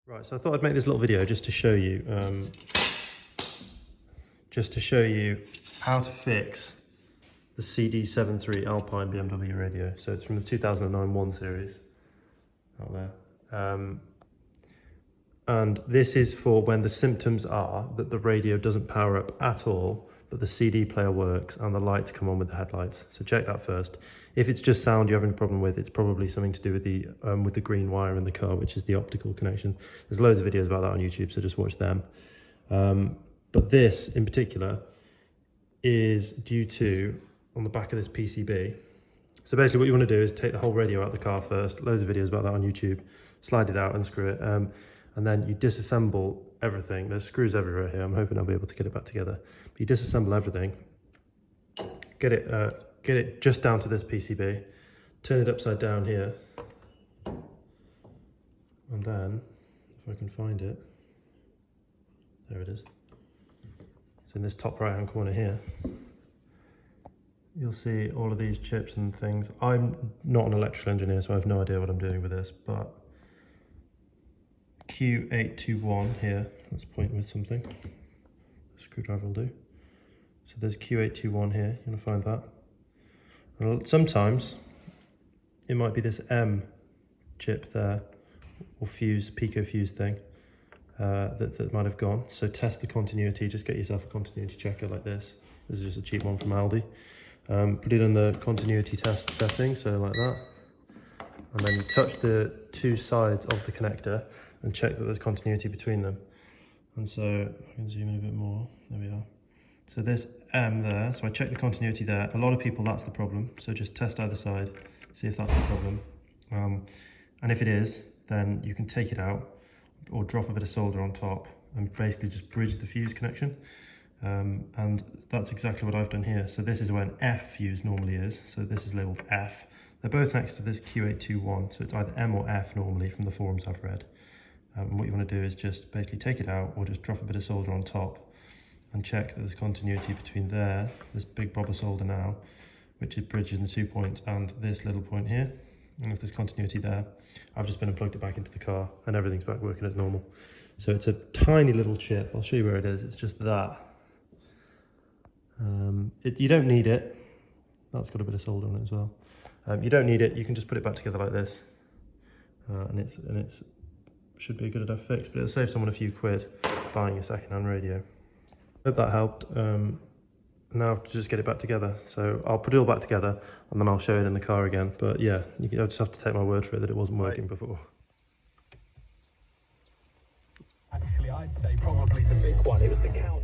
Right, so I thought I'd make this little video just to show you how to fix the CD73 Alpine BMW radio. So it's from the 2009 1 series out there. And this is for when the symptoms are that the radio doesn't power up at all, but the CD player works and the lights come on with the headlights. So check that first. If it's just sound you're having a problem with, it's probably something to do with the green wire in the car, which is the optical connection. There's loads of videos about that on YouTube, so just watch them. But this in particular is due to, on the back of this PCB. So basically what you want to do is take the whole radio out of the car first. Loads of videos about that on YouTube. Slide it out, unscrew it. And then you disassemble everything. There's screws everywhere here. I'm hoping I'll be able to get it back together. But you disassemble everything, get it just down to this PCB, turn it upside down here, and then, if I can find it, there it is. It's in this top right hand corner here. You'll see all of these chips and things. I'm not an electrical engineer, so I have no idea what I'm doing with this, but Q821 here, let's point with something. A screwdriver will do. So there's Q821 here, you're going to find that. And sometimes it might be this M chip there, or fuse, pico fuse thing, that might have gone. So test the continuity, just get yourself a continuity checker like this. This is just a cheap one from Aldi. Put it in the continuity test setting, so like that. And then you touch the two sides of the connector and check that there's continuity between them. And so I can zoom in a bit more. There we are. So this M there, so I check the continuity there. A lot of people, that's the problem. So just test either side, see if that's the problem. And if it is, then you can take it out or drop a bit of solder on top and basically just bridge the fuse connection. And that's exactly what I've done here. So this is where an F fuse normally is. So this is labeled F. They're both next to this Q821. So it's either M or F normally from the forums I've read. And what you want to do is just basically take it out or just drop a bit of solder on top and check that there's continuity between there, this big blob of solder now, which is bridging the 2 points, and this little point here. And if there's continuity there, I've just been and plugged it back into the car and everything's back working as normal. So it's a tiny little chip. I'll show you where it is. It's just that. You don't need it. That's got a bit of solder on it as well. You don't need it. You can just put it back together like this, and it's should be a good enough fix. But it'll save someone a few quid buying a second-hand radio. Hope that helped. Now I have to just get it back together. So I'll put it all back together and then I'll show it in the car again. But yeah, you'll just have to take my word for it that it wasn't working before. Actually, I'd say probably the big one. It was the count.